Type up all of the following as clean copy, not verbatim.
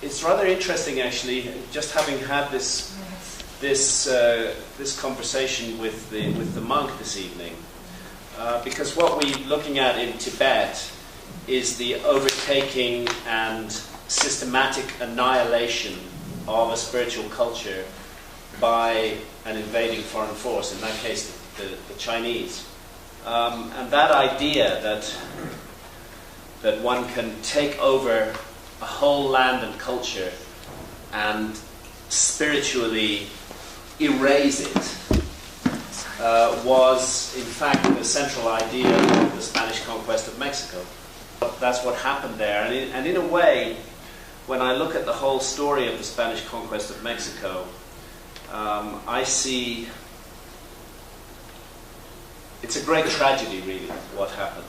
it's rather interesting, actually, just having had this conversation with the monk this evening, because what we're looking at in Tibet is the overtaking and systematic annihilation of a spiritual culture by an invading foreign force, in that case the Chinese. And that idea that one can take over a whole land and culture and spiritually erase it was in fact the central idea of the Spanish conquest of Mexico. That's what happened there, and in a way, when I look at the whole story of the Spanish conquest of Mexico, I see it's a great tragedy, really, what happened.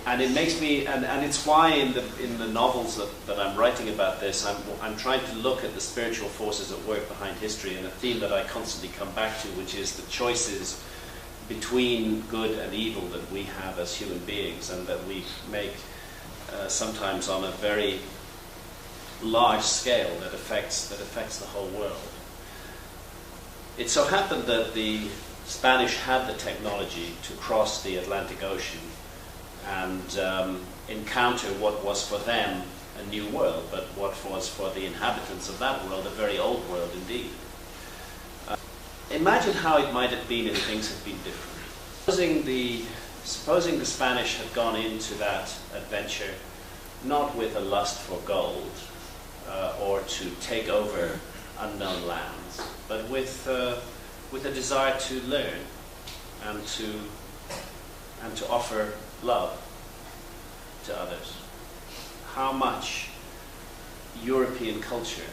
And it makes me, and it's why in the novels that I'm writing about this, I'm trying to look at the spiritual forces at work behind history, and a theme that I constantly come back to, which is the choices between good and evil that we have as human beings, and that we make sometimes on a very large scale that affects the whole world. It so happened that the Spanish had the technology to cross the Atlantic Ocean and encounter what was for them a new world, but what was for the inhabitants of that world a very old world indeed. Imagine how it might have been if things had been different. Supposing the Spanish had gone into that adventure not with a lust for gold or to take over unknown lands, but with a desire to learn and to offer love to others. How much European culture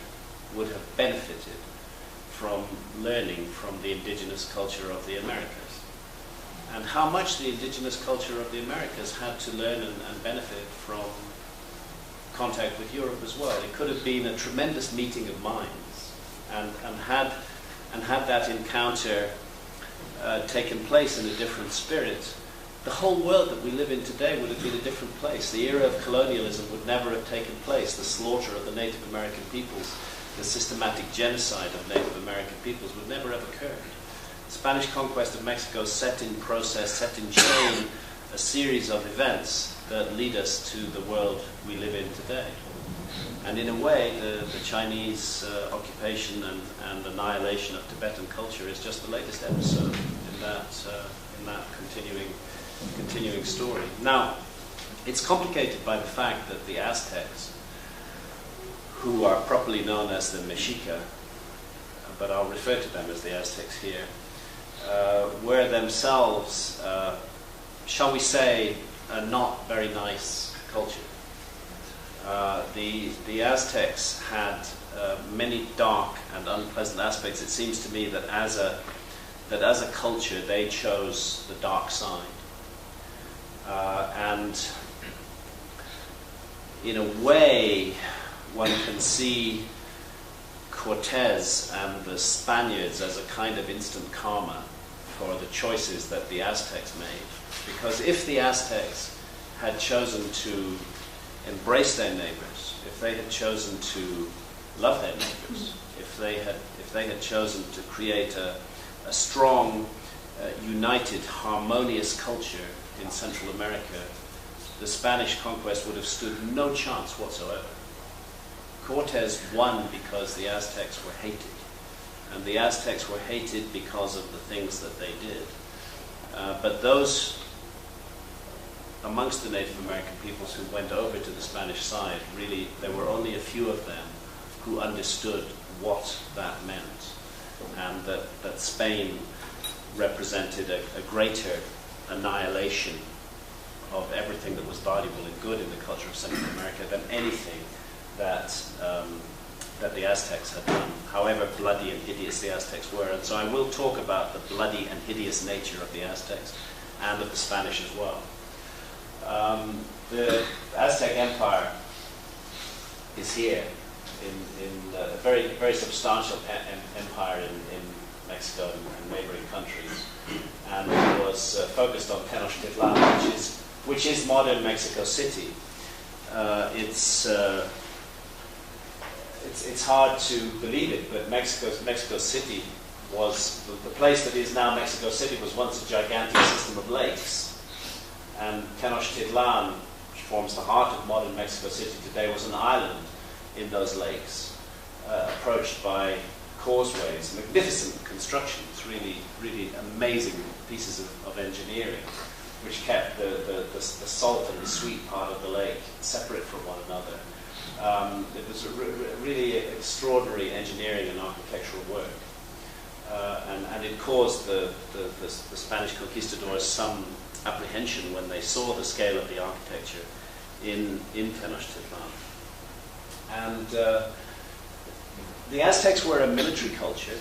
would have benefited from learning from the indigenous culture of the Americas, and how much the indigenous culture of the Americas had to learn and benefit from contact with Europe as well. It could have been a tremendous meeting of minds, and had that encounter taken place in a different spirit, the whole world that we live in today would have been a different place. The era of colonialism would never have taken place. The slaughter of the Native American peoples, the systematic genocide of Native American peoples would never have occurred. The Spanish conquest of Mexico set in process, set in chain, a series of events that lead us to the world we live in today. And in a way, the Chinese occupation and annihilation of Tibetan culture is just the latest episode in that continuing story. Now, it's complicated by the fact that the Aztecs, who are properly known as the Mexica, but I'll refer to them as the Aztecs here, were themselves, shall we say, a not very nice culture. The Aztecs had many dark and unpleasant aspects. It seems to me that as a culture they chose the dark side. And in a way, one can see Cortez and the Spaniards as a kind of instant karma for the choices that the Aztecs made. Because if the Aztecs had chosen to embrace their neighbors, if they had chosen to love their neighbors, if they had chosen to create a strong, united, harmonious culture in Central America, the Spanish conquest would have stood no chance whatsoever. Cortez won because the Aztecs were hated, and the Aztecs were hated because of the things that they did. But those amongst the Native American peoples who went over to the Spanish side, really, there were only a few of them who understood what that meant, and that Spain represented a greater annihilation of everything that was valuable and good in the culture of Central America than anything that the Aztecs had done, however bloody and hideous the Aztecs were. And so I will talk about the bloody and hideous nature of the Aztecs and of the Spanish as well. The Aztec Empire is here, in a very, very substantial empire in Mexico and neighboring countries, and it was focused on Tenochtitlan, which is modern Mexico City. It's hard to believe it, but Mexico City was the place that is now Mexico City was once a gigantic system of lakes, and Tenochtitlan, which forms the heart of modern Mexico City today, was an island in those lakes, approached by causeways, magnificent constructions, really amazing pieces of engineering, which kept the salt and the sweet part of the lake separate from one another. It was really extraordinary engineering and architectural work, and it caused the Spanish conquistadors some apprehension when they saw the scale of the architecture in Tenochtitlan. And the Aztecs were a military culture.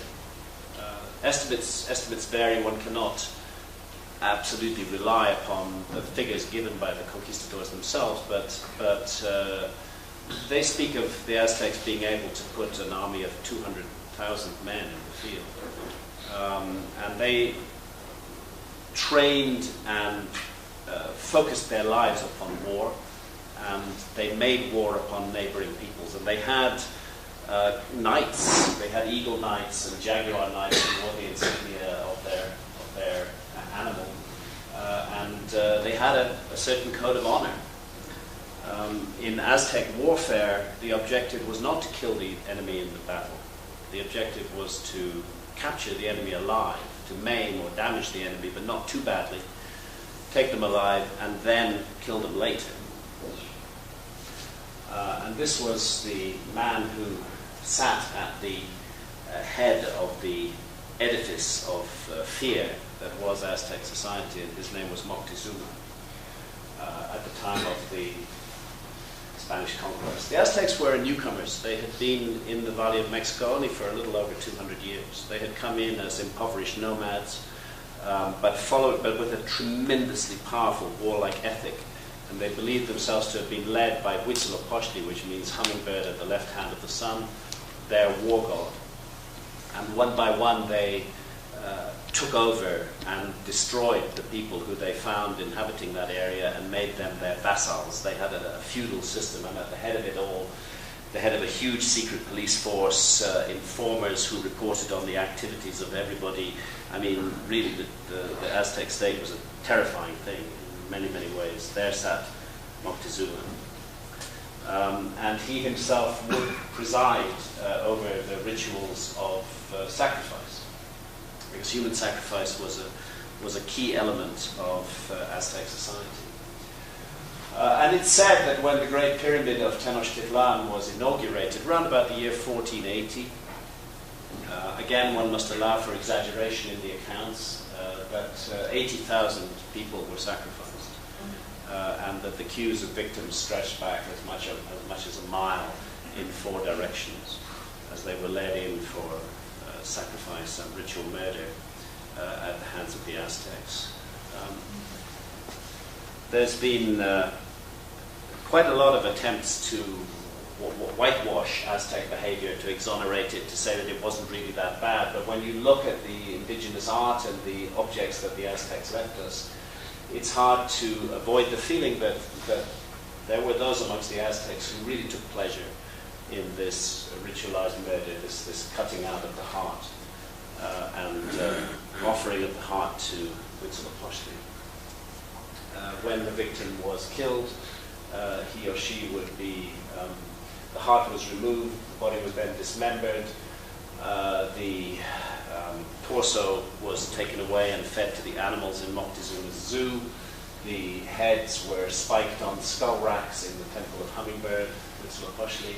Estimates vary. One cannot absolutely rely upon the figures given by the conquistadors themselves, but they speak of the Aztecs being able to put an army of 200,000 men in the field. And they trained and focused their lives upon war, and they made war upon neighboring peoples. And they had knights, they had eagle knights and jaguar knights and all the insignia of their animal. And they had a certain code of honor. In Aztec warfare, the objective was not to kill the enemy in the battle. The objective was to capture the enemy alive, to maim or damage the enemy, but not too badly, take them alive, and then kill them later. And this was the man who sat at the head of the edifice of fear that was Aztec society, and his name was Moctezuma, at the time of the Spanish conquest. The Aztecs were newcomers. They had been in the Valley of Mexico only for a little over 200 years. They had come in as impoverished nomads, but with a tremendously powerful warlike ethic. And they believed themselves to have been led by Huitzilopochtli, which means hummingbird at the left hand of the sun, their war god. And one by one they took over and destroyed the people who they found inhabiting that area and made them their vassals. They had a feudal system, and at the head of it all, the head of a huge secret police force, informers who reported on the activities of everybody. I mean, really, the Aztec state was a terrifying thing in many, many ways. There sat Moctezuma. And he himself would preside over the rituals of sacrifice, because human sacrifice was a key element of Aztec society. And it's said that when the Great Pyramid of Tenochtitlan was inaugurated, around about the year 1480, again, one must allow for exaggeration in the accounts, that 80,000 people were sacrificed, and that the queues of victims stretched back as much as a mile in 4 directions, as they were led in for sacrifice and ritual murder at the hands of the Aztecs. There's been quite a lot of attempts to whitewash Aztec behavior, to exonerate it, to say that it wasn't really that bad. But when you look at the indigenous art and the objects that the Aztecs left us, it's hard to avoid the feeling that there were those amongst the Aztecs who really took pleasure in this ritualized murder, this cutting out of the heart, and offering of the heart to Huitzilopochtli. When the victim was killed, he or she would be, the heart was removed, the body was then dismembered, the torso was taken away and fed to the animals in Moctezuma's zoo. The heads were spiked on skull racks in the Temple of Hummingbird, Huitzilopochtli,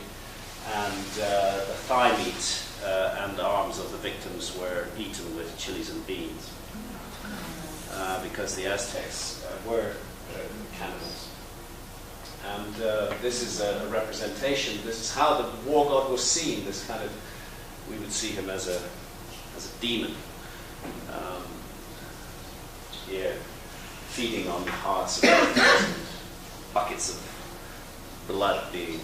and the thigh meat and arms of the victims were eaten with chilies and beans, because the Aztecs were cannibals. And this is a representation. This is how the war god was seen. This kind of, we would see him as a demon, here feeding on the hearts of and buckets of blood being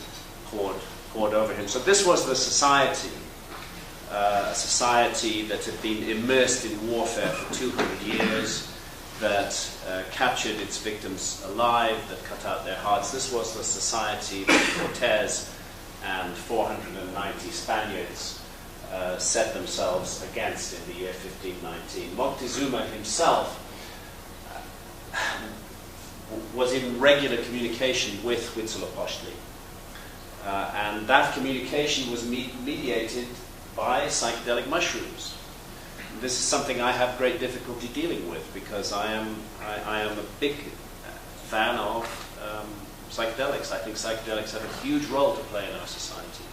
poured over him. So this was the society, a society that had been immersed in warfare for 200 years, that captured its victims alive, that cut out their hearts. This was the society that Cortes and 490 Spaniards set themselves against in the year 1519. Moctezuma himself was in regular communication with Huitzilopochtli. And that communication was mediated by psychedelic mushrooms. This is something I have great difficulty dealing with, because I am a big fan of psychedelics. I think psychedelics have a huge role to play in our society,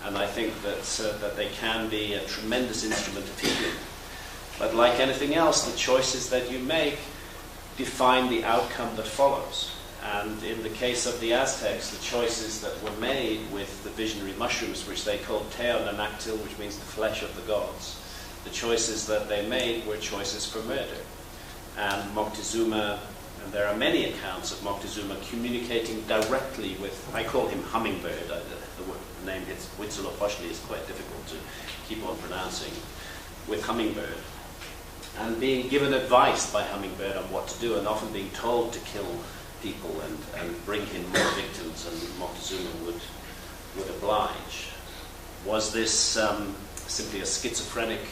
and I think that they can be a tremendous instrument of healing. But like anything else, the choices that you make define the outcome that follows. And in the case of the Aztecs, the choices that were made with the visionary mushrooms, which they called teonanactil, which means the flesh of the gods, the choices that they made were choices for murder. And Moctezuma, and there are many accounts of Moctezuma communicating directly with, I call him Hummingbird, the name Huitzilopochtli is quite difficult to keep on pronouncing, with Hummingbird, and being given advice by Hummingbird on what to do, and often being told to kill people and bring in more victims, and Moctezuma would oblige. Was this simply a schizophrenic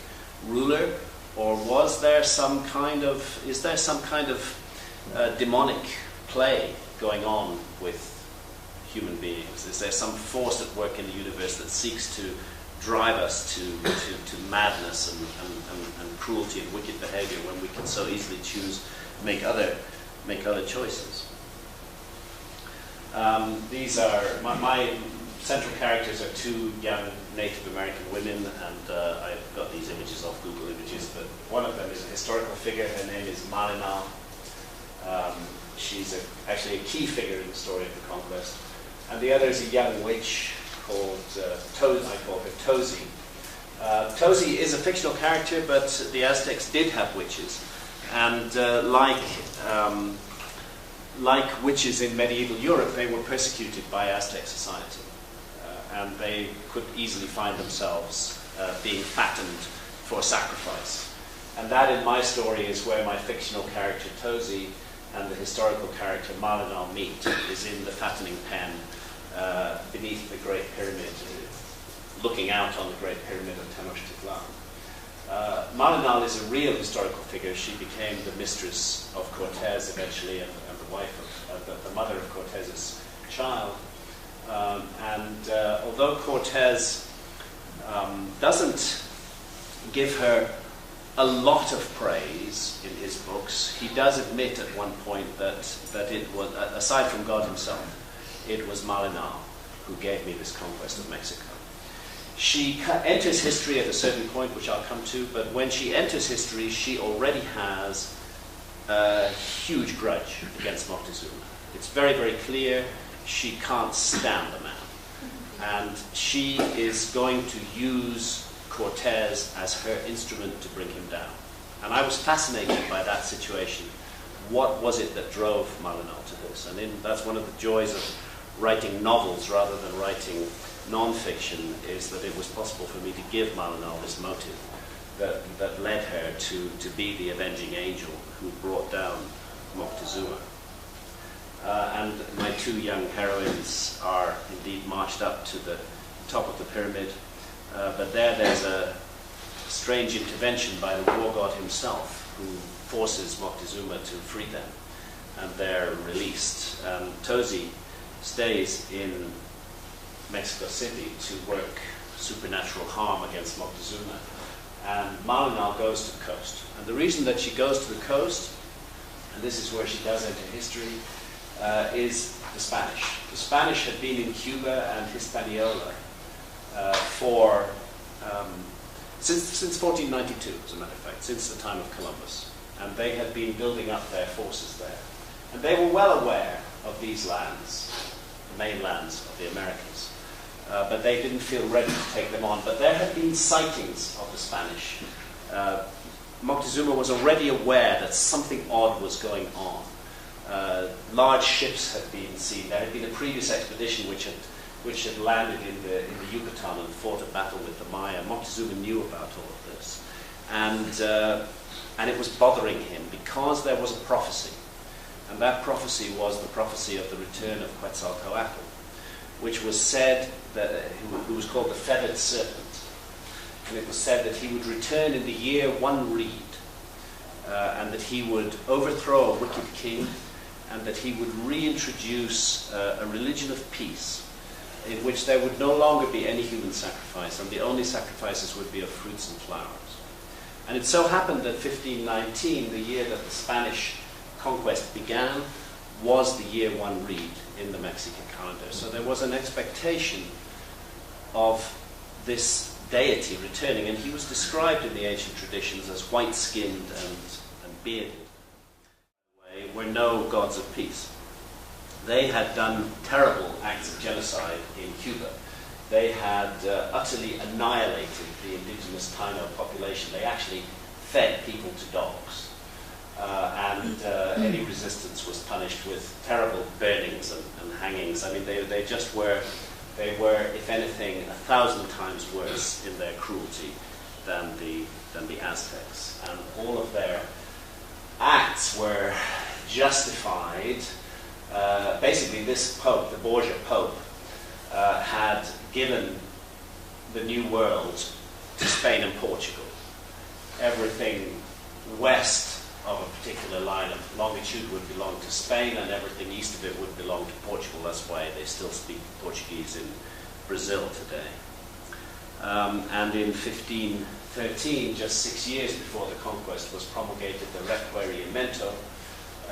ruler, or is there some kind of demonic play going on with human beings? Is there some force at work in the universe that seeks to drive us to madness and cruelty and wicked behavior, when we can so easily make other choices? These are my central characters are two young Native American women, and I've got these images off Google Images, but one of them is a historical figure. Her name is Malinal. She's actually a key figure in the story of the Conquest. And the other is a young witch called Tozi. I call her Tozi. Tozi is a fictional character, but the Aztecs did have witches. And like witches in medieval Europe, they were persecuted by Aztec society. And they could easily find themselves being fattened for sacrifice. And that, in my story, is where my fictional character Tozi and the historical character Malinal meet, is in the fattening pen beneath the Great Pyramid, looking out on the Great Pyramid of Tenochtitlan. Malinal is a real historical figure. She became the mistress of Cortes eventually, and the wife of the mother of Cortes's child. Although Cortes doesn't give her a lot of praise in his books, he does admit at one point that it was, aside from God himself, it was Malinal who gave me this conquest of Mexico. She enters history at a certain point, which I'll come to, but when she enters history, she already has a huge grudge against Moctezuma. It's very, very clear she can't stand the man. And she is going to use Cortes as her instrument to bring him down. And I was fascinated by that situation. What was it that drove Malinal to this? And that's one of the joys of writing novels rather than writing non-fiction, is that it was possible for me to give Malinal this motive that led her to be the avenging angel who brought down Moctezuma. And my two young heroines are indeed marched up to the top of the pyramid, but there's a strange intervention by the war god himself, who forces Moctezuma to free them, and they're released. Tozi stays in Mexico City to work supernatural harm against Moctezuma, and Malinal goes to the coast. And the reason that she goes to the coast, and this is where she does enter history, is the Spanish. The Spanish had been in Cuba and Hispaniola since 1492, as a matter of fact, since the time of Columbus. And they had been building up their forces there. And they were well aware of these lands, the mainlands of the Americas. But they didn't feel ready to take them on. But there had been sightings of the Spanish. Moctezuma was already aware that something odd was going on. Large ships had been seen. There had been a previous expedition which had landed in the Yucatan and fought a battle with the Maya. Moctezuma knew about all of this. and it was bothering him because there was a prophecy, and that prophecy was the prophecy of the return of Quetzalcoatl, which was said that who was called the feathered serpent, and it was said that he would return in the year one reed, and that he would overthrow a wicked king, and that he would reintroduce a religion of peace, in which there would no longer be any human sacrifice, and the only sacrifices would be of fruits and flowers. And it so happened that 1519, the year that the Spanish conquest began, was the year one reed in the Mexican calendar. So there was an expectation of this deity returning, and he was described in the ancient traditions as white-skinned and bearded. Were no gods of peace. They had done terrible acts of genocide in Cuba. They had utterly annihilated the indigenous Taino population. They actually fed people to dogs. And any resistance was punished with terrible burnings and hangings. I mean, they just were, if anything, 1,000 times worse in their cruelty than the Aztecs. And all of their acts were justified. Basically, this Pope, the Borgia Pope, had given the New World to Spain and Portugal. Everything west of a particular line of longitude would belong to Spain, and everything east of it would belong to Portugal. That's why they still speak Portuguese in Brazil today. And in 1513, just 6 years before the conquest, was promulgated the Requerimento,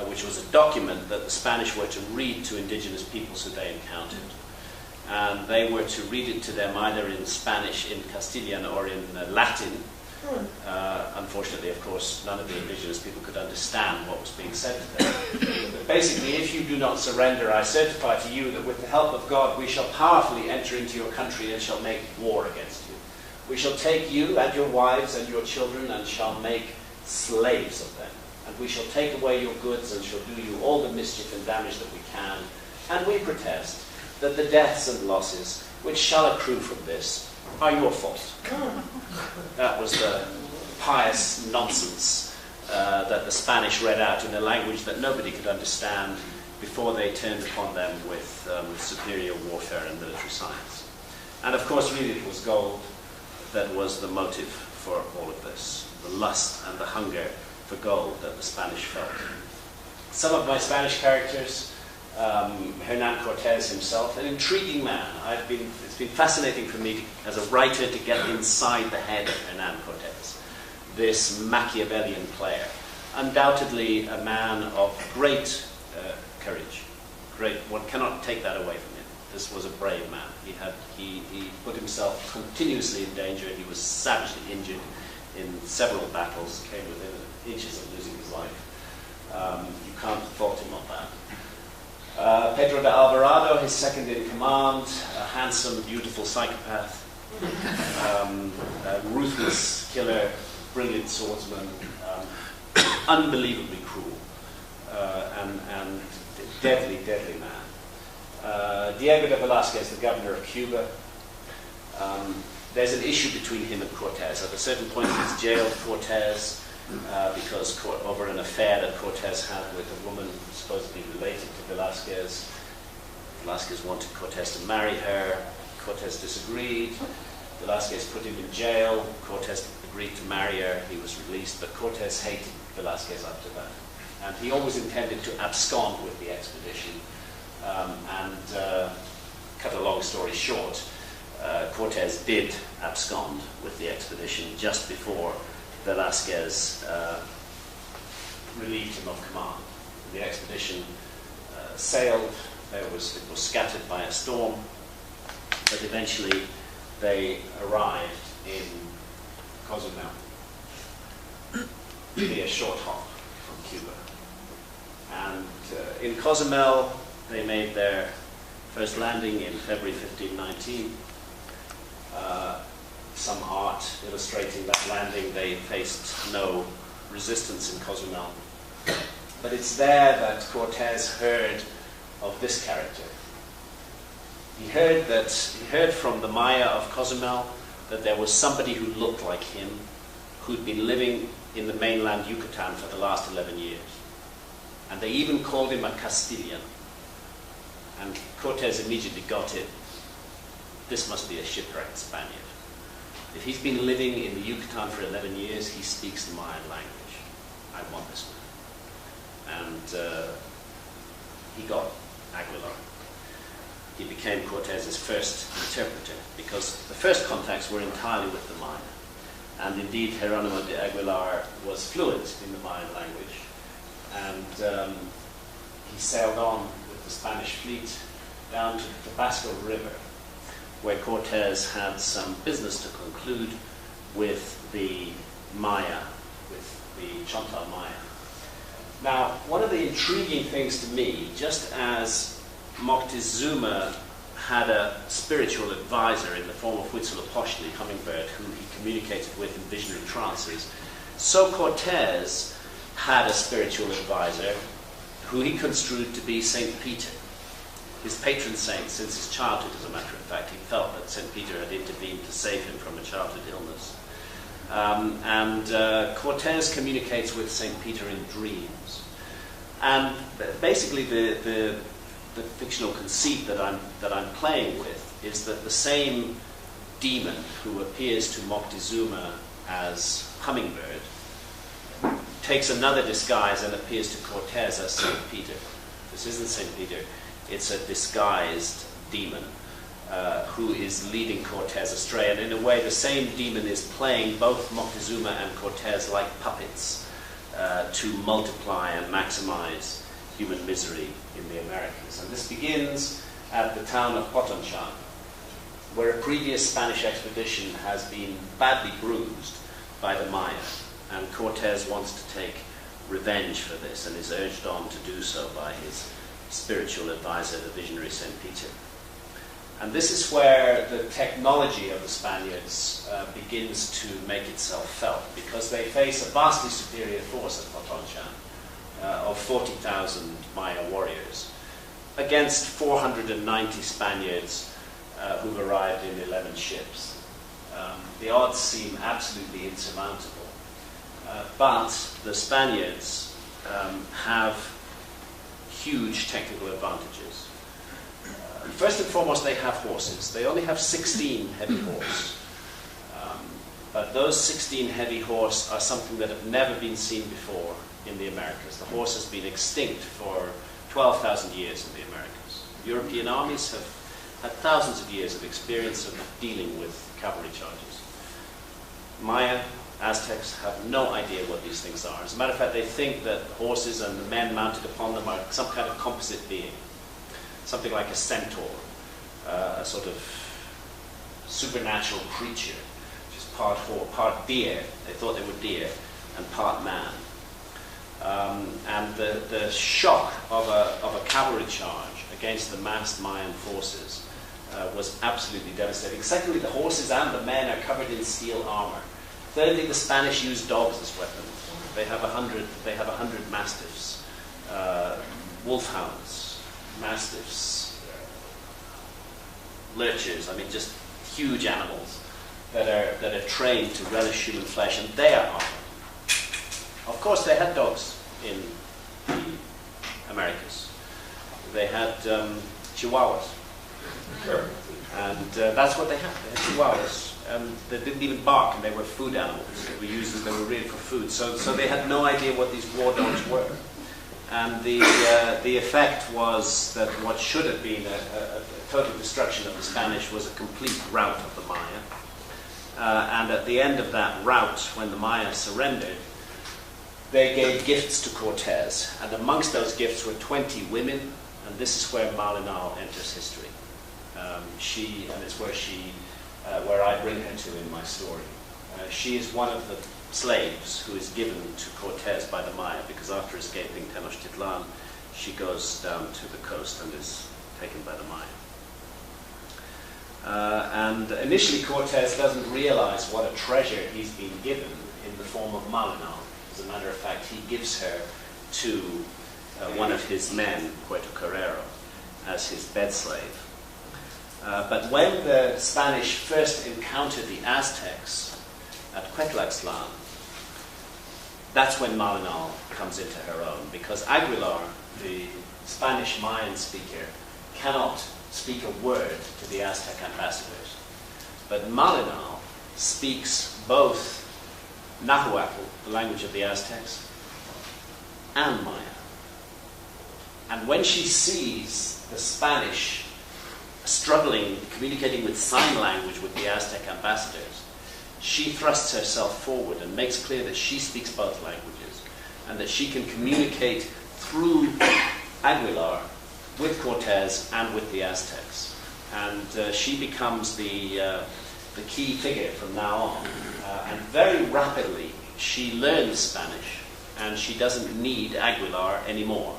which was a document that the Spanish were to read to indigenous peoples who they encountered. And they were to read it to them either in Spanish, in Castilian, or in Latin. Unfortunately, of course, none of the indigenous people could understand what was being said to them. But basically, if you do not surrender, I certify to you that with the help of God we shall powerfully enter into your country and shall make war against you. We shall take you and your wives and your children and shall make slaves of them. And we shall take away your goods and shall do you all the mischief and damage that we can. And we protest that the deaths and losses which shall accrue from this are your fault. That was the pious nonsense that the Spanish read out in a language that nobody could understand before they turned upon them with superior warfare and military science. And of course, really, it was gold that was the motive for all of this, the lust and the hunger for gold that the Spanish felt. Some of my Spanish characters, Hernan Cortes himself, an intriguing man. It's been fascinating for me as a writer to get inside the head of Hernan Cortes, this Machiavellian player. Undoubtedly a man of great courage. One cannot take that away from him. This was a brave man. He put himself continuously in danger. He was savagely injured in several battles, came within inches of losing his life. You can't fault him on that. Pedro de Alvarado, his second in command, a handsome, beautiful psychopath, a ruthless killer, brilliant swordsman, unbelievably cruel, and deadly, deadly man. Diego de Velázquez, the governor of Cuba, there's an issue between him and Cortés. At a certain point, he's jailed Cortés because over an affair that Cortés had with a woman supposedly related to Velázquez. Velázquez wanted Cortés to marry her. Cortés disagreed. Velázquez put him in jail. Cortés agreed to marry her. He was released, but Cortés hated Velázquez after that. And he always intended to abscond with the expedition. Cut a long story short, Cortés did abscond with the expedition just before Velázquez relieved him of command. The expedition sailed. It was scattered by a storm, but eventually they arrived in Cozumel, really a short hop from Cuba. And in Cozumel, they made their first landing in February 1519. Some art illustrating that landing. They faced no resistance in Cozumel. But it's there that Cortés heard of this character. He heard from the Maya of Cozumel that there was somebody who looked like him, who'd been living in the mainland Yucatan for the last 11 years. And they even called him a Castilian. And Cortés immediately got it. This must be a shipwrecked Spaniard. If he's been living in the Yucatan for 11 years, he speaks the Mayan language. I want this man. And he got Aguilar. He became Cortés's first interpreter, because the first contacts were entirely with the Maya. And indeed, Geronimo de Aguilar was fluent in the Mayan language. And he sailed on with the Spanish fleet down to the Tabasco River, where Cortés had some business to conclude with the Maya, with the Chontal Maya. Now, one of the intriguing things to me, just as Moctezuma had a spiritual advisor in the form of Huitzilopochtli, Hummingbird, who he communicated with in visionary trances, so Cortés had a spiritual advisor who he construed to be St. Peter, his patron saint since his childhood, as a matter of fact. He felt that St. Peter had intervened to save him from a childhood illness. Cortés communicates with St. Peter in dreams. And basically the fictional conceit that I'm playing with is that the same demon who appears to Moctezuma as Hummingbird takes another disguise and appears to Cortés as St. Peter. This isn't St. Peter, it's a disguised demon who is leading Cortés astray. And in a way, the same demon is playing both Moctezuma and Cortés like puppets to multiply and maximize human misery in the Americas. And this begins at the town of Potonchan, where a previous Spanish expedition has been badly bruised by the Maya. And Cortés wants to take revenge for this and is urged on to do so by his spiritual advisor, the visionary St. Peter. And this is where the technology of the Spaniards begins to make itself felt, because they face a vastly superior force at Potonchan of 40,000 Maya warriors against 490 Spaniards who've arrived in 11 ships. The odds seem absolutely insurmountable. But the Spaniards have huge technical advantages. First and foremost, they have horses. They only have 16 heavy horse. But those 16 heavy horse are something that have never been seen before in the Americas. The horse has been extinct for 12,000 years in the Americas. European armies have had thousands of years of experience of dealing with cavalry charges. Maya, Aztecs have no idea what these things are. As a matter of fact, they think that horses and the men mounted upon them are some kind of composite being, something like a centaur, a sort of supernatural creature, which is part deer. They thought they were deer, and part man. And the shock of a cavalry charge against the massed Mayan forces was absolutely devastating. Secondly, the horses and the men are covered in steel armor. Thirdly, the Spanish use dogs as weapons. They have 100 mastiffs, wolfhounds, mastiffs, lurchers. I mean, just huge animals that are trained to relish human flesh, and they are armed. Of course, they had dogs in the Americas. They had chihuahuas, and that's what they had. They had chihuahuas. They didn't even bark, and they were food animals. They were really for food. So they had no idea what these war dogs were. And the effect was that what should have been a total destruction of the Spanish was a complete rout of the Maya. And at the end of that rout, when the Maya surrendered, they gave gifts to Cortés. And amongst those gifts were 20 women, and this is where Malinal enters history. And it's where I bring her to in my story. She is one of the slaves who is given to Cortés by the Maya, because after escaping Tenochtitlan, she goes down to the coast and is taken by the Maya. And initially Cortés doesn't realize what a treasure he's been given in the form of Malinal. As a matter of fact, he gives her to one of his men, Puerto Carrero, as his bed slave. But when the Spanish first encountered the Aztecs at Cuetlaxtlan, that's when Malinal comes into her own, because Aguilar, the Spanish Mayan speaker, cannot speak a word to the Aztec ambassadors. But Malinal speaks both Nahuatl, the language of the Aztecs, and Maya. And when she sees the Spanish struggling, communicating with sign language with the Aztec ambassadors, she thrusts herself forward and makes clear that she speaks both languages and that she can communicate through Aguilar with Cortez and with the Aztecs. And she becomes the key figure from now on. And very rapidly, she learns Spanish, and she doesn't need Aguilar anymore.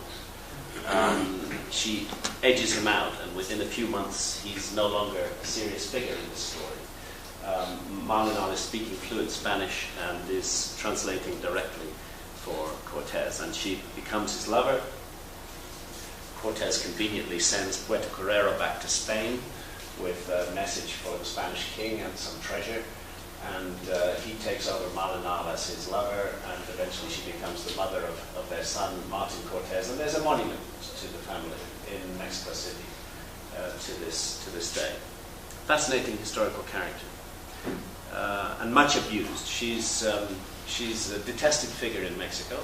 She edges him out, and within a few months, he's no longer a serious figure in this story. Malinal is speaking fluent Spanish and is translating directly for Cortez, and she becomes his lover. Cortez conveniently sends Puerto Carrero back to Spain with a message for the Spanish king and some treasure, and he takes over Malinal as his lover, and eventually she becomes the mother of their son, Martin Cortez, and there's a monument to the family in Mexico City to this day. Fascinating historical character, and much abused. She's a detested figure in Mexico.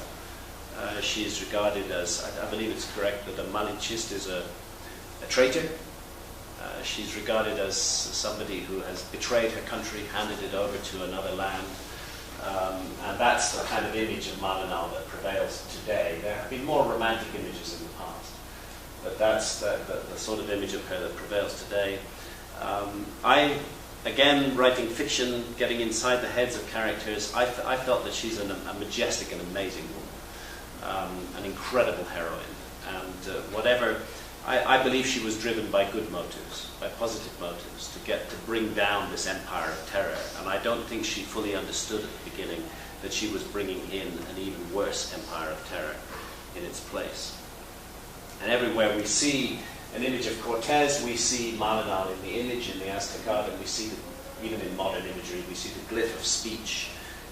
She is regarded as, I believe it's correct, that a Malinchist is a traitor. She's regarded as somebody who has betrayed her country, handed it over to another land. And that's the kind of image of Malinal that prevails today. There have been more romantic images in the past, but that's the sort of image of her that prevails today. Again, writing fiction, getting inside the heads of characters, I felt that she's a majestic and amazing woman, an incredible heroine, and I believe she was driven by good motives, by positive motives, to bring down this empire of terror. And I don't think she fully understood at the beginning that she was bringing in an even worse empire of terror in its place. And everywhere we see an image of Cortez, we see Malinal in the image, in the Aztec garden. We see, even in modern imagery, we see the glyph of speech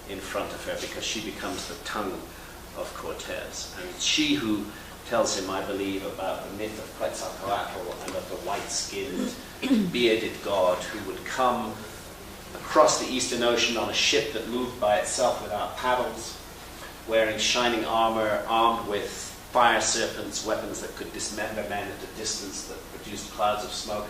in front of her, because she becomes the tongue of Cortez. And it's she who tells him, I believe, about the myth of Quetzalcoatl and of the white-skinned, bearded god who would come across the Eastern Ocean on a ship that moved by itself without paddles, wearing shining armor, armed with fire serpents, weapons that could dismember men at a distance, that produced clouds of smoke.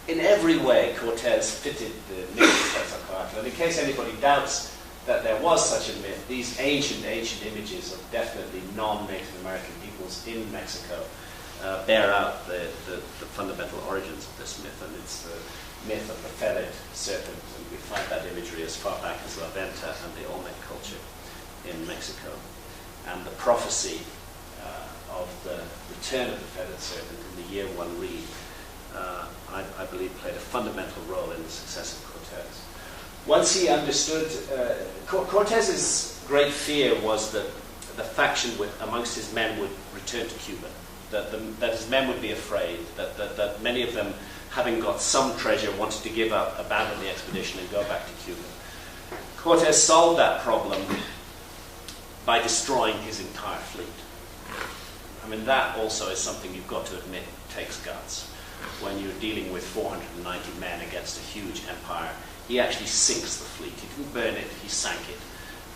In every way, Cortez fitted the myth of Quetzalcoatl. And in case anybody doubts that there was such a myth, these ancient images of definitely non-Native American peoples in Mexico bear out the fundamental origins of this myth, and it's the myth of the feathered serpent, and we find that imagery as far back as La Venta and the Olmec culture in Mexico. And the prophecy of the return of the feathered serpent in the year one reed, I believe, played a fundamental role in the success of Cortez. Once he understood, Cortez's great fear was that the faction amongst his men would return to Cuba, that his men would be afraid, that many of them, having got some treasure, wanted to give up, abandon the expedition, and go back to Cuba. Cortez solved that problem by destroying his entire fleet. I mean, that also is something you've got to admit takes guts. When you're dealing with 490 men against a huge empire, he actually sinks the fleet. He didn't burn it, he sank it.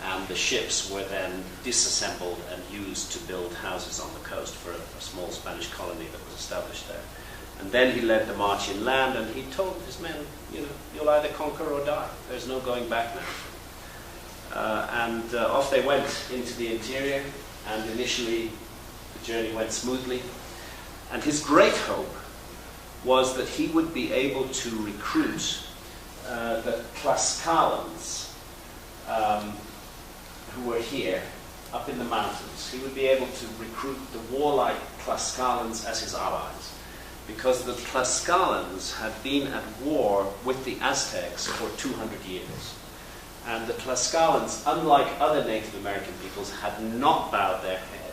And the ships were then disassembled and used to build houses on the coast for a small Spanish colony that was established there. And then he led the march inland, and he told his men, you'll either conquer or die. There's no going back now. And off they went into the interior, and initially the journey went smoothly. And his great hope was that he would be able to recruit the Tlaxcalans who were here up in the mountains. He would be able to recruit the warlike Tlaxcalans as his allies, because the Tlaxcalans had been at war with the Aztecs for 200 years. And the Tlaxcalans, unlike other Native American peoples, had not bowed their head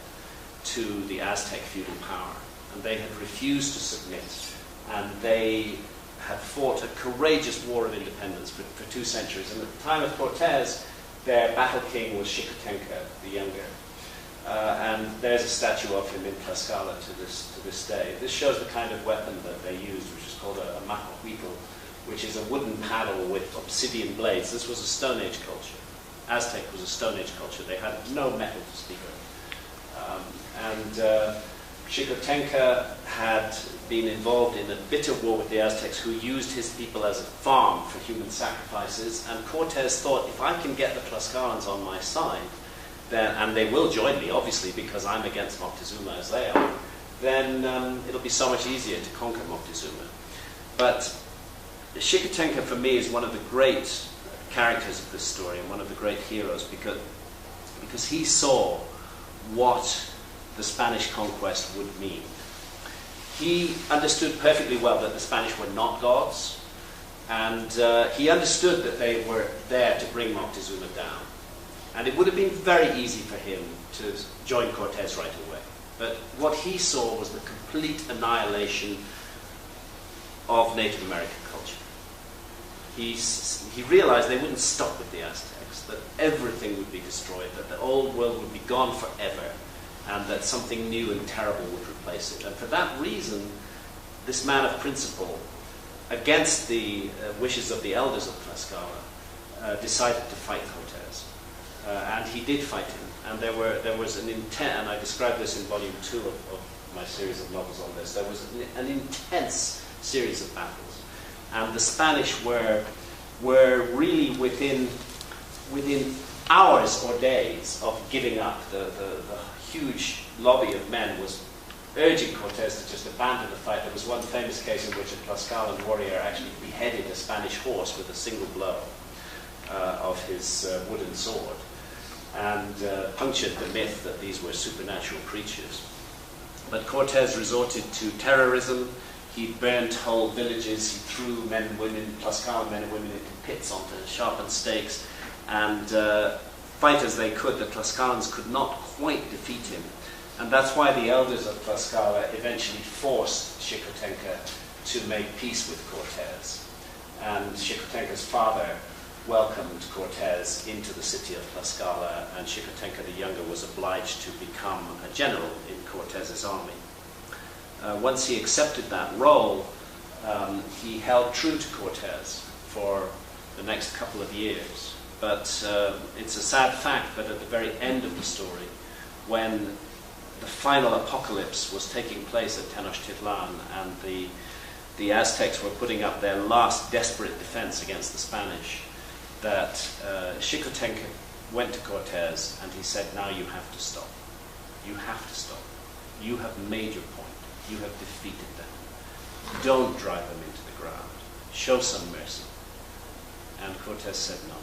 to the Aztec feudal power. And they had refused to submit. And they had fought a courageous war of independence for 2 centuries. And at the time of Cortez, their battle king was Xicotenca the Younger. And there's a statue of him in Tlaxcala to this day. This shows the kind of weapon that they used, which is called a macahuitl, which is a wooden paddle with obsidian blades. This was a Stone Age culture. Aztec was a Stone Age culture. They had no metal to speak of. Xicotenca had been involved in a bitter war with the Aztecs, who used his people as a farm for human sacrifices. And Cortes thought, if I can get the Tlaxcalans on my side, then, and they will join me, obviously, because I'm against Moctezuma as they are, then it'll be so much easier to conquer Moctezuma. But Xicotenca, for me, is one of the great characters of this story and one of the great heroes, because he saw what the Spanish conquest would mean. He understood perfectly well that the Spanish were not gods, and he understood that they were there to bring Moctezuma down. And it would have been very easy for him to join Cortes right away. But what he saw was the complete annihilation of Native American culture. He realized they wouldn't stop with the Aztecs, that everything would be destroyed, that the old world would be gone forever, and that something new and terrible would replace it. And for that reason, this man of principle, against the wishes of the elders of Tlaxcala, decided to fight Cortes. And he did fight him. And there was an intent, and I described this in volume 2 of my series of novels on this, there was an intense series of battles. And the Spanish were really within hours or days of giving up. The huge lobby of men was urging Cortes to just abandon the fight. There was one famous case in which a Tlaxcalan warrior actually beheaded a Spanish horse with a single blow of his wooden sword, and punctured the myth that these were supernatural creatures. But Cortes resorted to terrorism. He burnt whole villages. He threw men and women, Tlaxcalan men and women, into pits onto sharpened stakes, and fight as they could, the Tlaxcalans could not quite defeat him. And that's why the elders of Tlaxcala eventually forced Xicotenca to make peace with Cortes. And Xicotenca's father welcomed Cortes into the city of Tlaxcala, and Xicotenca the Younger was obliged to become a general in Cortes's army. Once he accepted that role, he held true to Cortes for the next couple of years. But it's a sad fact that at the very end of the story, when the final apocalypse was taking place at Tenochtitlan and the Aztecs were putting up their last desperate defense against the Spanish, that Xicotenca went to Cortes and he said, now you have to stop. You have to stop. You have made your point. You have defeated them. Don't drive them into the ground. Show some mercy. And Cortes said, no,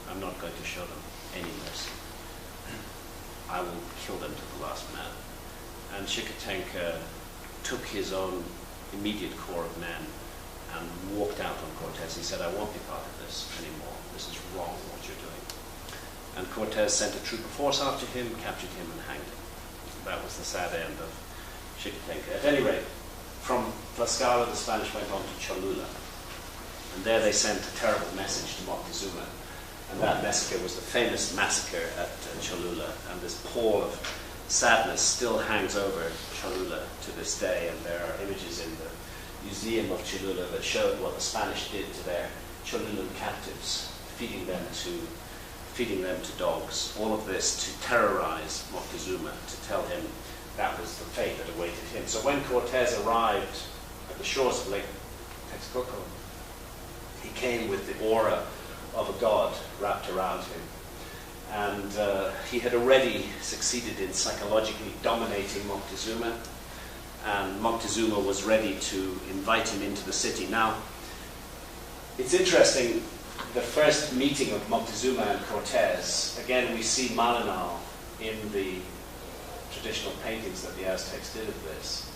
I'm not going to show them any mercy. I will kill them to the last man. And Xicotenca took his own immediate core of men and walked out on Cortes. He said, I won't be part of this anymore. This is wrong, what you're doing. And Cortes sent a troop of horse after him, captured him, and hanged him. That was the sad end of Xicotenca. At any rate, from Tlaxcala, the Spanish went on to Cholula. And there they sent a terrible message to Moctezuma. And that massacre was the famous massacre at Cholula. And this pall of sadness still hangs over Cholula to this day. And there are images in the Museum of Cholula that showed what the Spanish did to their Cholulan captives, feeding them to dogs. All of this to terrorize Moctezuma, to tell him that was the fate that awaited him. So when Cortes arrived at the shores of Lake Texcoco, he came with the aura of a god wrapped around him. And he had already succeeded in psychologically dominating Moctezuma, and Moctezuma was ready to invite him into the city. Now, it's interesting, the first meeting of Moctezuma and Cortes, again we see Malinal in the traditional paintings that the Aztecs did of this.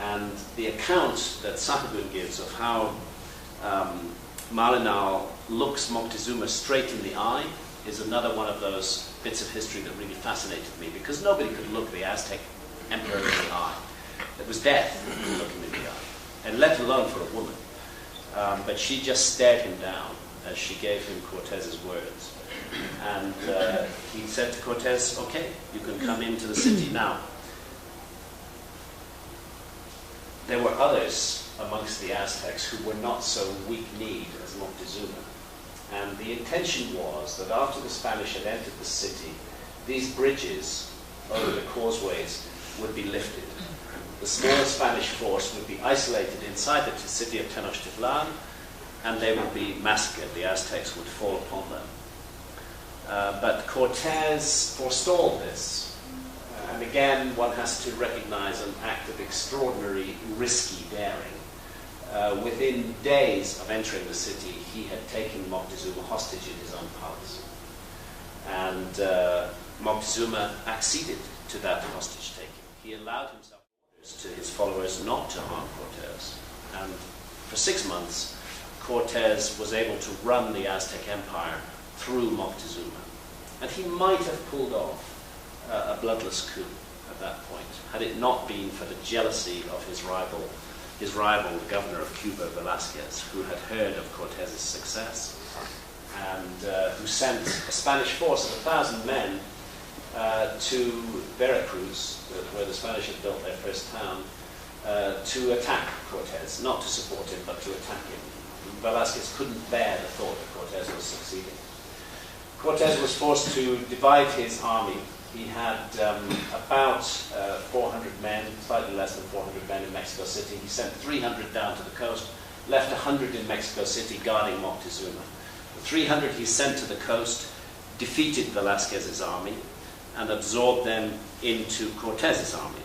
And the account that Sahagún gives of how Malinal looks Moctezuma straight in the eye is another one of those bits of history that really fascinated me, because nobody could look the Aztec emperor in the eye. It was death to look him in the eye, and let alone for a woman. But she just stared him down as she gave him Cortes's words. And he said to Cortez, okay, you can come into the city now. There were others amongst the Aztecs who were not so weak-kneed as Moctezuma. And the intention was that after the Spanish had entered the city, these bridges over the causeways would be lifted. The small Spanish force would be isolated inside the city of Tenochtitlan, and they would be massacred. The Aztecs would fall upon them. But Cortez forestalled this. And again, one has to recognize an act of extraordinary, risky daring. Within days of entering the city, he had taken Moctezuma hostage in his own palace. And Moctezuma acceded to that hostage-taking. He allowed himself orders to his followers not to harm Cortez. And for 6 months, Cortez was able to run the Aztec Empire through Moctezuma. And he might have pulled off a bloodless coup at that point, had it not been for the jealousy of his rival, the governor of Cuba, Velasquez, who had heard of Cortez's success, and who sent a Spanish force of 1,000 men to Veracruz, where the Spanish had built their first town, to attack Cortez, not to support him, but to attack him. Velasquez couldn't bear the thought that Cortez was succeeding. Cortez was forced to divide his army. He had about 400 men, slightly less than 400 men in Mexico City. He sent 300 down to the coast, left 100 in Mexico City guarding Moctezuma. The 300 he sent to the coast defeated Velasquez's army and absorbed them into Cortez's army.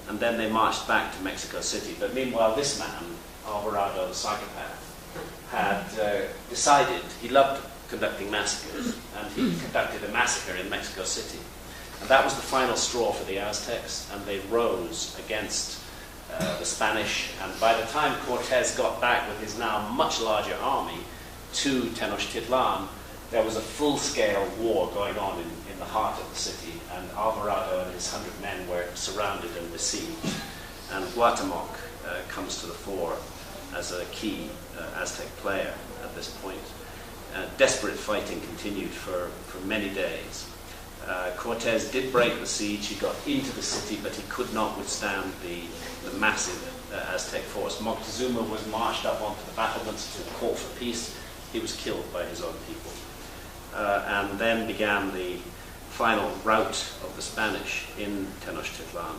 And then they marched back to Mexico City. But meanwhile, this man, Alvarado, the psychopath, had decided he loved conducting massacres, and he conducted a massacre in Mexico City. And that was the final straw for the Aztecs, and they rose against the Spanish. And by the time Cortez got back with his now much larger army to Tenochtitlan, there was a full-scale war going on in the heart of the city, and Alvarado and his 100 men were surrounded and besieged. And Guatemoc comes to the fore as a key Aztec player at this point. Desperate fighting continued for many days. Cortez did break the siege. He got into the city, but he could not withstand the massive Aztec force. Moctezuma was marched up onto the battlements to call for peace. He was killed by his own people. And then began the final rout of the Spanish in Tenochtitlan.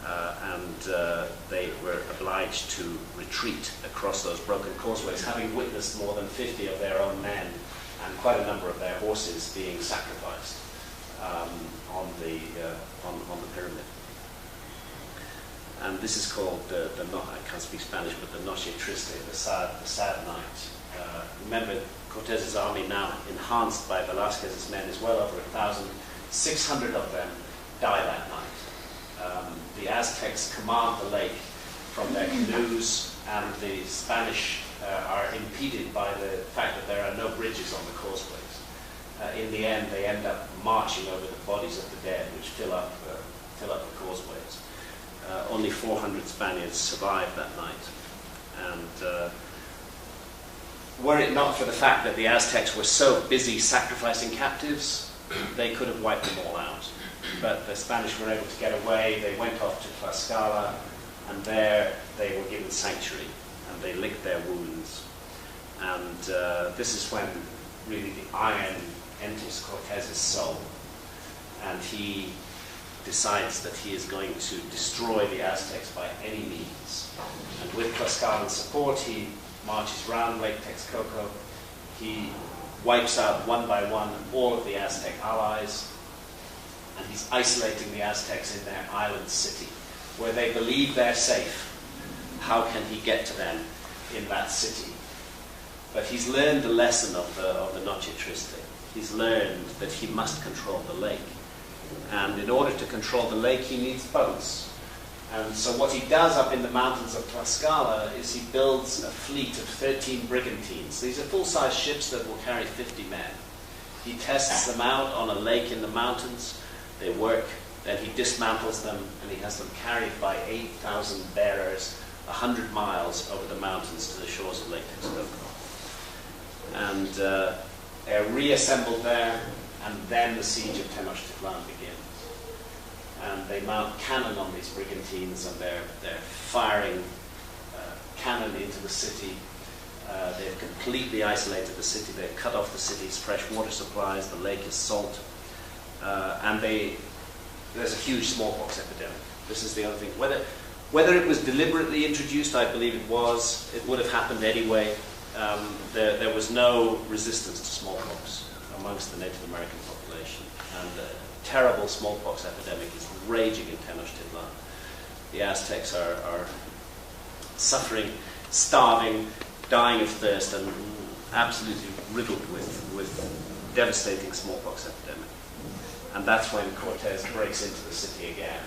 And they were obliged to retreat across those broken causeways, having witnessed more than 50 of their own men and quite a number of their horses being sacrificed on the pyramid. And this is called I can't speak Spanish, but the Noche Triste, the sad night. Remember, Cortez's army, now enhanced by Velasquez's men, is well over 1,000. 600 of them die that night. The Aztecs command the lake from their canoes, and the Spanish are impeded by the fact that there are no bridges on the causeways. In the end, they end up marching over the bodies of the dead, which fill up the causeways. Only 400 Spaniards survived that night. And were it not for the fact that the Aztecs were so busy sacrificing captives, they could have wiped them all out. But the Spanish were able to get away. They went off to Tlaxcala, and there they were given sanctuary, and they licked their wounds. And this is when really the iron enters Cortez's soul, and he decides that he is going to destroy the Aztecs by any means. And with Tlaxcalan support, he marches round Lake Texcoco. He wipes out one by one all of the Aztec allies, and he's isolating the Aztecs in their island city, where they believe they're safe. How can he get to them in that city? But he's learned the lesson of the Noche Triste. He's learned that he must control the lake. And in order to control the lake, he needs boats. And so what he does up in the mountains of Tlaxcala is he builds a fleet of 13 brigantines. These are full-size ships that will carry 50 men. He tests them out on a lake in the mountains. They work. Then he dismantles them, and he has them carried by 8,000 bearers 100 miles over the mountains to the shores of Lake Texcoco. And They're reassembled there, and then the siege of Tenochtitlan begins. And they mount cannon on these brigantines, and they're firing cannon into the city. They've completely isolated the city. They've cut off the city's fresh water supplies. The lake is salt. And there's a huge smallpox epidemic. This is the other thing. Whether it was deliberately introduced, I believe it was. It would have happened anyway. There was no resistance to smallpox amongst the Native American population. And a terrible smallpox epidemic is raging in Tenochtitlan. The Aztecs are suffering, starving, dying of thirst, and absolutely riddled with devastating smallpox epidemic. And that's when Cortez breaks into the city again.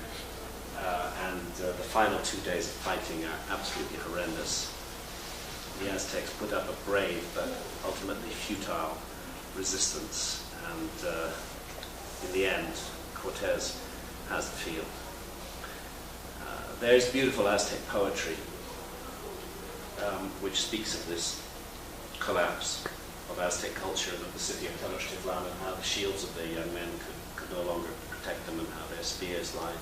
The final 2 days of fighting are absolutely horrendous. The Aztecs put up a brave but ultimately futile resistance, and in the end, Cortez has the field. There's beautiful Aztec poetry which speaks of this collapse of Aztec culture and of the city of Tenochtitlan, and how the shields of their young men could no longer protect them, and how their spears lie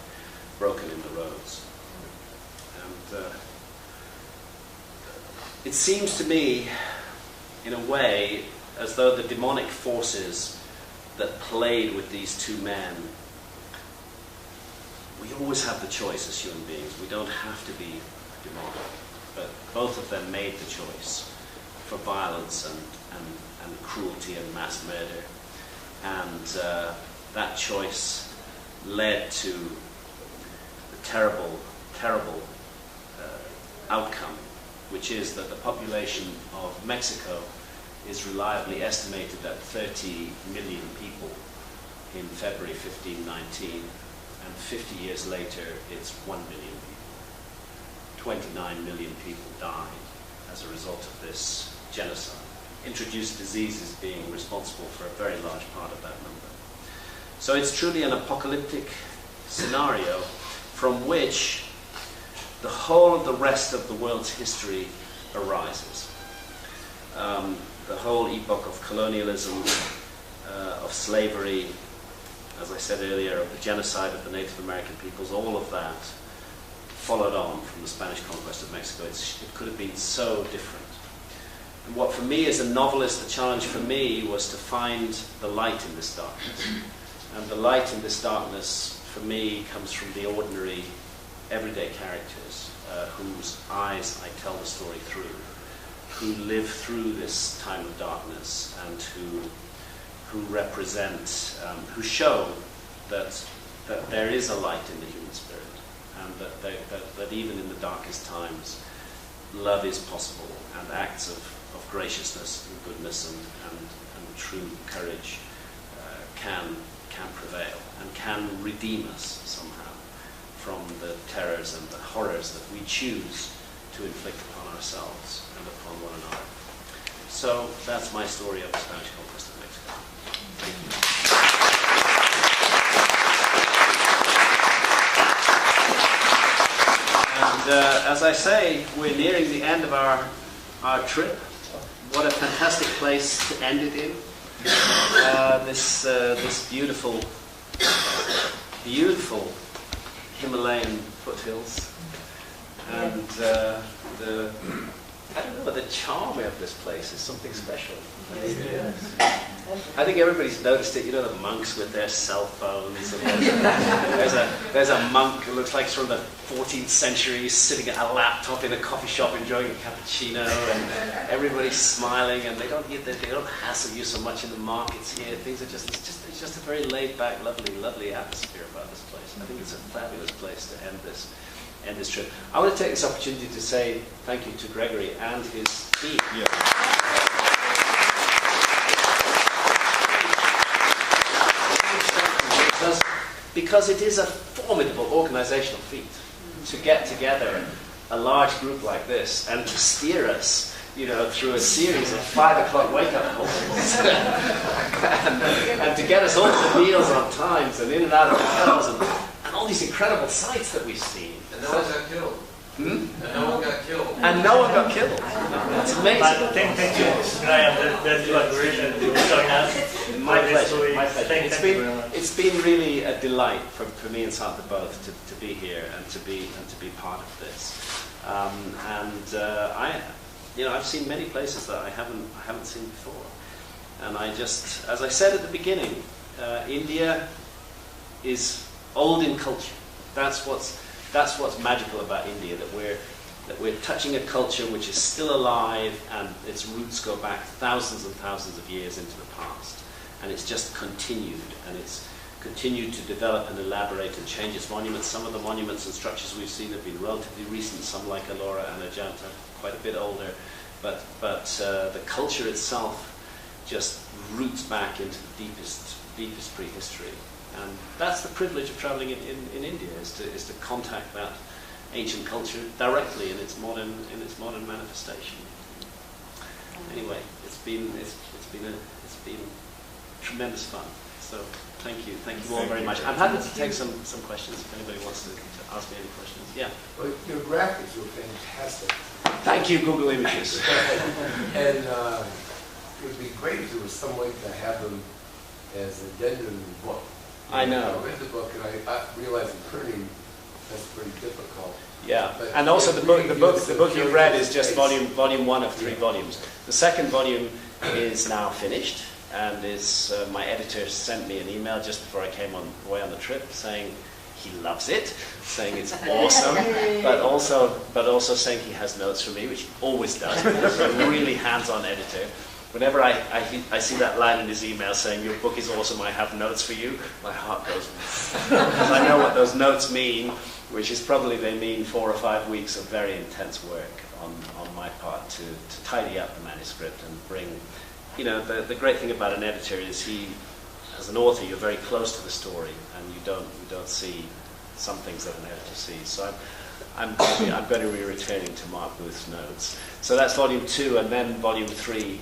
broken in the roads. And it seems to me, in a way, as though the demonic forces that played with these two men, we always have the choice as human beings. We don't have to be demonic, but both of them made the choice for violence and cruelty and mass murder. And that choice led to the terrible, terrible outcome, which is that the population of Mexico is reliably estimated at 30 million people in February 1519, and 50 years later it's 1 million people. 29 million people died as a result of this genocide. Introduced diseases being responsible for a very large part of that number. So it's truly an apocalyptic scenario from which the whole of the rest of the world's history arises. The whole epoch of colonialism, of slavery, as I said earlier, of the genocide of the Native American peoples, all of that followed on from the Spanish conquest of Mexico. It could have been so different. And what for me as a novelist, the challenge for me was to find the light in this darkness. And the light in this darkness, for me, comes from the ordinary, everyday characters whose eyes I tell the story through, who live through this time of darkness, and who represent, who show that there is a light in the human spirit, and that even in the darkest times, love is possible, and acts of graciousness and goodness and true courage can prevail and can redeem us somehow from the terrors and the horrors that we choose to inflict upon ourselves and upon one another. So that's my story of the Spanish conquest of Mexico. Thank you. And as I say, we're nearing the end of our trip. What a fantastic place to end it in. This beautiful Himalayan foothills, and I don't know, the charm of this place is something special. I think everybody's noticed it. You know, the monks with their cell phones. And there's a monk who looks like from the 14th century, sitting at a laptop in a coffee shop enjoying a cappuccino, and everybody's smiling, and they don't hassle you so much in the markets here. Things are it's just a very laid back, lovely atmosphere about this place. I think it's a fabulous place to end this trip. I want to take this opportunity to say thank you to Gregory and his team. Yeah. Because it is a formidable organizational feat to get together a large group like this and to steer us, through a series of 5 o'clock wake-up calls and to get us all to meals on times and in and out of hotels and all these incredible sights that we've seen. And no one's got killed. And no one got killed. And no one got killed. That's amazing. Thank you, Graham. That's what we're showing us. My pleasure. My pleasure. Thank you very much. It's been really a delight for me and Santa both to be here and to be part of this. I've seen many places that I haven't seen before, and I just, as I said at the beginning, India is old in culture. That's what's magical about India, that we're touching a culture which is still alive, and its roots go back thousands and thousands of years into the past, and it's just continued, and it's continued to develop and elaborate and change its monuments. Some of the monuments and structures we've seen have been relatively recent, some like Ellora and Ajanta, quite a bit older, but the culture itself just roots back into the deepest prehistory. And that's the privilege of traveling in India, is to contact that ancient culture directly in its modern manifestation. Anyway, it's been tremendous fun. So thank you all very much. I'm happy to take some questions if anybody wants to ask me any questions. Yeah. Well, your graphics were fantastic. Thank you, Google Images. And it would be great if there was some way to have them as addendum in the book. I know. I read the book and I realized in printing that's pretty difficult. Yeah, But and also the book you've read is just space. volume 1 of 3 volumes. The second volume is now finished, and is my editor sent me an email just before I came away on the trip saying he loves it, saying it's awesome, but also saying he has notes for me, which he always does. He's a really hands-on editor. Whenever I see that line in his email saying, your book is awesome, I have notes for you, my heart goes, because I know what those notes mean, which is probably they mean 4 or 5 weeks of very intense work on my part to tidy up the manuscript and bring, the great thing about an editor is as an author, you're very close to the story, and you don't see some things that an editor sees. So I'm going to be returning to Mark Booth's notes. So that's volume 2, and then volume 3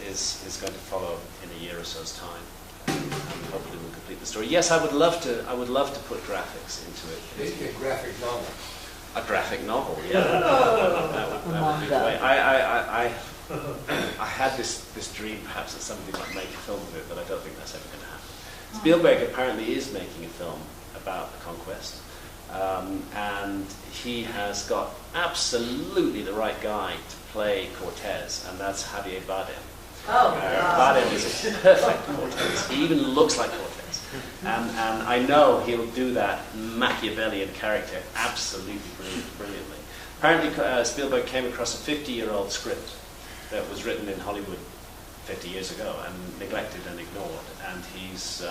is going to follow in a year or so's time, and hopefully we'll complete the story. Yes, I would love to put graphics into it. Maybe a graphic novel. A graphic novel, yeah. That would be great. I had this dream perhaps that somebody might make a film of it, but I don't think that's ever going to happen. Spielberg apparently is making a film about the Conquest, and he has got absolutely the right guy to play Cortez, and that's Javier Bardem. Bardem is a perfect Cortez. He even looks like Cortez. And I know he'll do that Machiavellian character absolutely brilliantly. Apparently Spielberg came across a 50-year-old script that was written in Hollywood 50 years ago and neglected and ignored, and he's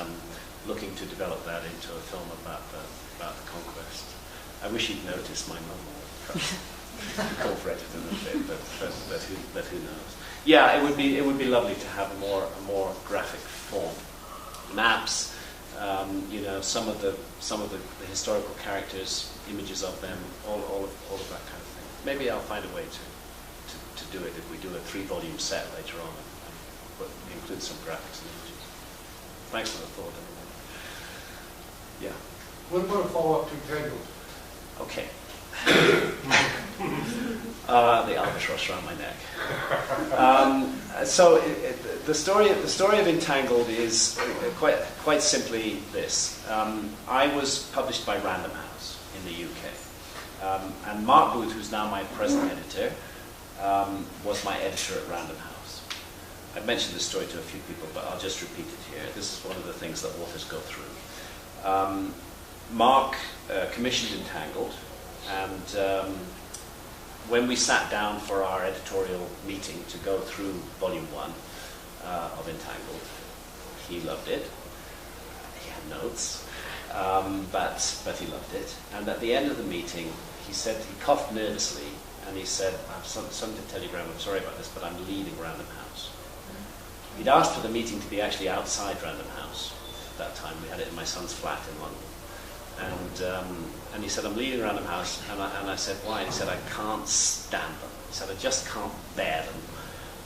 looking to develop that into a film about the Conquest. I wish he'd noticed my novel. Incorporated in a bit, but who knows? Yeah, it would be lovely to have a more graphic form. Maps, some of the historical characters, images of them, all of that kind of thing. Maybe I'll find a way to do it if we do a 3-volume set later on, but include some graphics and images. Thanks for the thought, anyway. Yeah. What about a follow-up to Tangled? Okay. The albatross around my neck. So the story of Entangled is quite simply this. I was published by Random House in the UK, and Mark Booth, who's now my present editor, was my editor at Random House. I've mentioned this story to a few people, but I'll just repeat it here. This is one of the things that authors go through. Mark commissioned Entangled, and when we sat down for our editorial meeting to go through Volume 1 of Entangled, he loved it. He had notes, but he loved it. And at the end of the meeting, he coughed nervously, and he said, "I have something to tell you, Graham. I'm sorry about this, but I'm leaving Random House." He'd asked for the meeting to be actually outside Random House at that time. We had it in my son's flat in London. And he said, "I'm leaving Random House," and I said, "Why?" He said, "I can't stand them." He said, "I just can't bear them.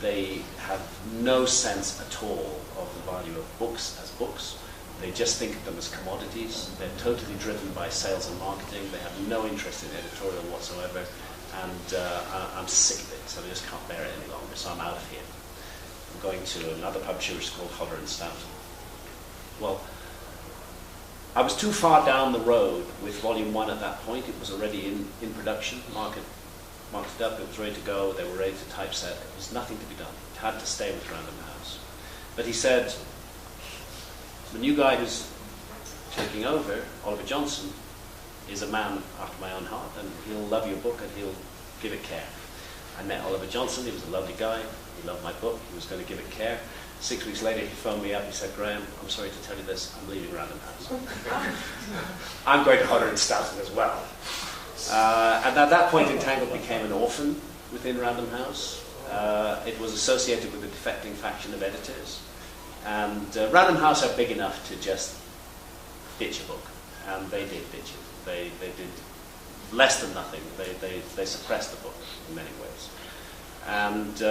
They have no sense at all of the value of books as books. They just think of them as commodities. They're totally driven by sales and marketing. They have no interest in editorial whatsoever. And I'm sick of it, so I just can't bear it any longer. So I'm out of here. I'm going to another publisher, which is called Hodder and Stout. Well, I was too far down the road with Volume 1 at that point. It was already in production. Marked it up. It was ready to go. They were ready to typeset. There was nothing to be done. It had to stay with Random House. But he said, the new guy who's taking over, Oliver Johnson, is a man after my own heart, and he'll love your book and he'll give it care. I met Oliver Johnson. He was a lovely guy. He loved my book. He was going to give it care. 6 weeks later, he phoned me up. He said, Graham, I'm sorry to tell you this. I'm leaving Random House. I'm going to Hodder and Stoughton as well. And at that point, Entangled became an orphan within Random House. It was associated with a defecting faction of editors. And Random House are big enough to just ditch a book. And they did ditch it. They did less than nothing. They suppressed the book in many ways. And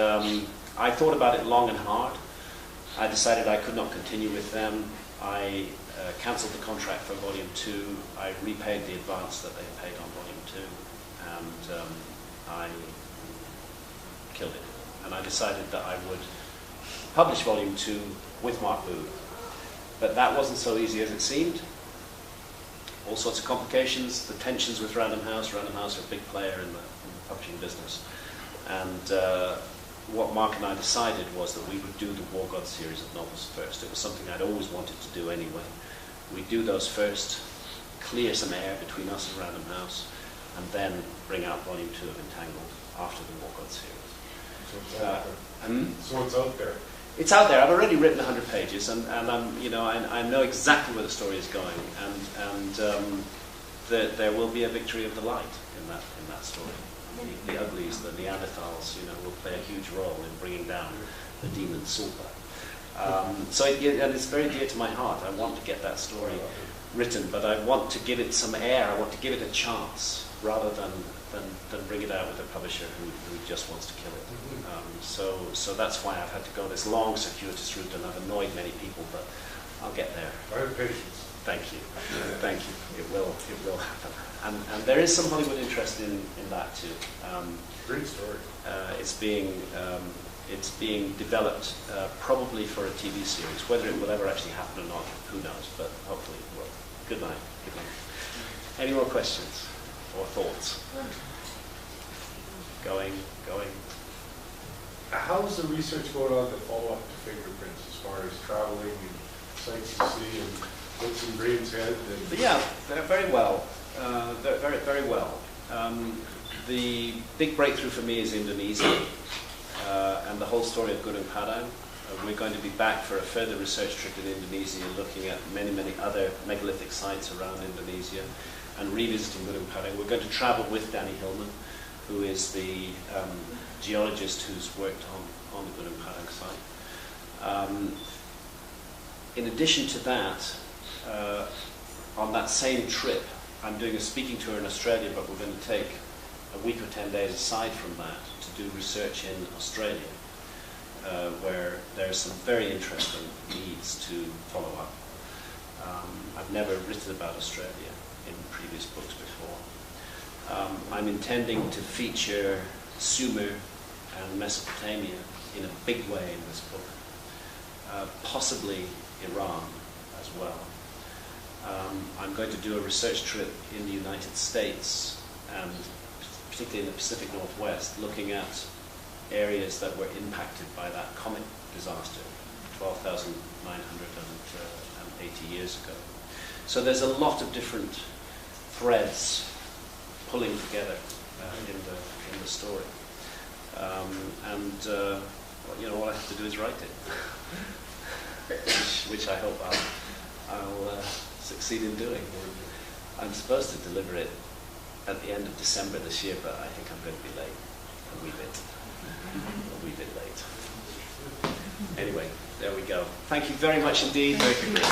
I thought about it long and hard. I decided I could not continue with them. I cancelled the contract for Volume 2. I repaid the advance that they had paid on Volume 2. And I killed it. And I decided that I would publish Volume 2 with Mark Booth. But that wasn't so easy as it seemed. All sorts of complications, the tensions with Random House. Random House are a big player in the publishing business. And what Mark and I decided was that we would do the War God series of novels first. It was something I'd always wanted to do anyway. We'd do those first, clear some air between us and Random House, and then bring out Volume 2 of Entangled after the War God series. So it's out there. It's out there. I've already written 100 pages, and I know exactly where the story is going, and there will be a victory of the light in that story. The uglies, the Neanderthals, will play a huge role in bringing down the demon Sulpa. And it's very dear to my heart. I want to get that story written, but I want to give it some air. I want to give it a chance, rather than bring it out with a publisher who just wants to kill it. So that's why I've had to go this long, circuitous route, and I've annoyed many people, but I'll get there. I have patience. Thank you. Thank you. It will happen. And there is some Hollywood interest in that too. Great story. It's being developed probably for a TV series. Whether it will ever actually happen or not, who knows? But hopefully it will. Good night. Good night. Any more questions or thoughts? Going. How's the research going on to follow up to Fingerprints as far as traveling and sights to see and what's in Graham's head? Yeah, very well. Very, very well. The big breakthrough for me is Indonesia and the whole story of Gunung Padang. We're going to be back for a further research trip in Indonesia, looking at many, many other megalithic sites around Indonesia and revisiting Gunung Padang. We're going to travel with Danny Hillman, who is the geologist who's worked on the Gunung Padang site. In addition to that, on that same trip, I'm doing a speaking tour in Australia, but we're going to take a week or 10 days aside from that to do research in Australia, where there's some very interesting needs to follow up. I've never written about Australia in previous books before. I'm intending to feature Sumer and Mesopotamia in a big way in this book, possibly Iran as well. I'm going to do a research trip in the United States, and particularly in the Pacific Northwest, looking at areas that were impacted by that comet disaster 12,980 years ago. So there's a lot of different threads pulling together in the story. All I have to do is write it, which I hope I'll succeed in doing. I'm supposed to deliver it at the end of December this year, but I think I'm going to be late, a wee bit late. Anyway, there we go. Thank you very much indeed. Very good.